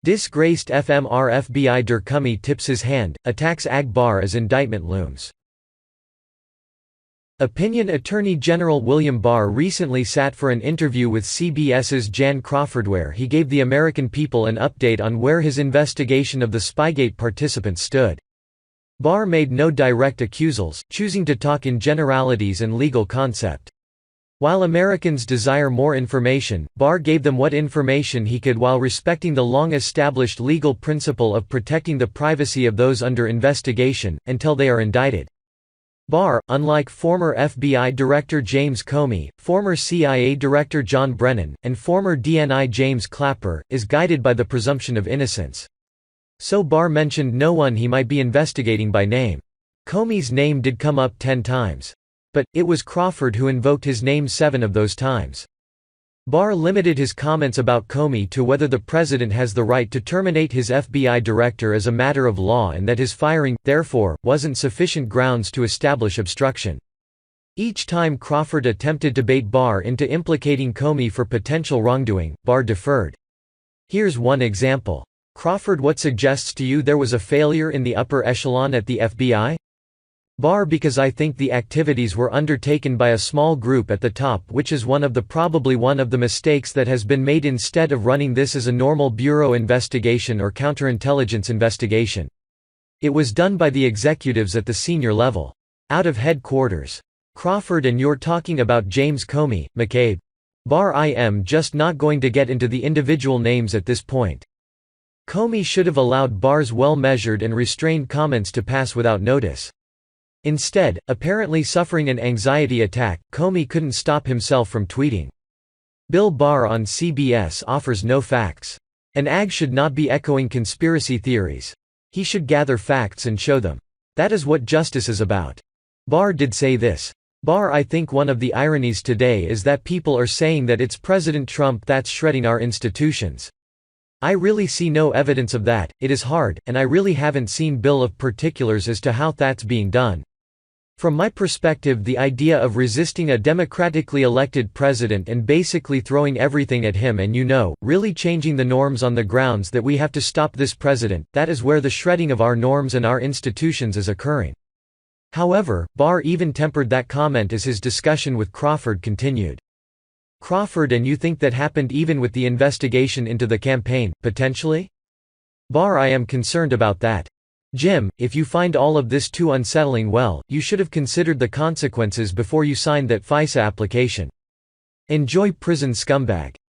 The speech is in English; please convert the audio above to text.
Disgraced Fmr FBI DirComey tips his hand, attacks AG Barr as indictment looms. Opinion Attorney General William Barr recently sat for an interview with CBS's Crawfordwhere. He gave the American people an update on where his investigation of the Spygate participants stood. Barr made no direct accusals, choosing to talk in generalities and legal concept. While Americans desire more information, Barr gave them what information he could while respecting the long-established legal principle of protecting the privacy of those under investigation, until they are indicted. Barr, unlike former FBI Director James Comey, former CIA Director John Brennan, and former DNI James Clapper, is guided by the presumption of innocence. So Barr mentioned no one he might be investigating by name. Comey's name did come up 10 times. But, it was Crawford who invoked his name 7 of those times. Barr limited his comments about Comey to whether the president has the right to terminate his FBI director as a matter of law and that his firing, therefore, wasn't sufficient grounds to establish obstruction. Each time Crawford attempted to bait Barr into implicating Comey for potential wrongdoing, Barr deferred. Here's one example. Crawford: what suggests to you there was a failure in the upper echelon at the FBI? Barr: because I think the activities were undertaken by a small group at the top, which is probably one of the mistakes that has been made instead of running this as a normal bureau investigation or counterintelligence investigation. It was done by the executives at the senior level. Out of headquarters. Crawford: and you're talking about James Comey, McCabe. Barr: I am just not going to get into the individual names at this point. Comey should have allowed Barr's well-measured and restrained comments to pass without notice. Instead, apparently suffering an anxiety attack, Comey couldn't stop himself from tweeting. Bill Barr on CBS offers no facts. An AG should not be echoing conspiracy theories. He should gather facts and show them. That is what justice is about. Barr did say this. Barr: I think one of the ironies today is that people are saying that it's President Trump that's shredding our institutions. I really see no evidence of that. It is hard, and I really haven't seen bill of particulars as to how that's being done. From my perspective, the idea of resisting a democratically elected president and basically throwing everything at him and really changing the norms on the grounds that we have to stop this president, that is where the shredding of our norms and our institutions is occurring. However, Barr even tempered that comment as his discussion with Crawford continued. Crawford: and you think that happened even with the investigation into the campaign, potentially? Barr: I am concerned about that. Jim, if you find all of this too unsettling, well, you should have considered the consequences before you signed that FISA application. Enjoy prison, scumbag.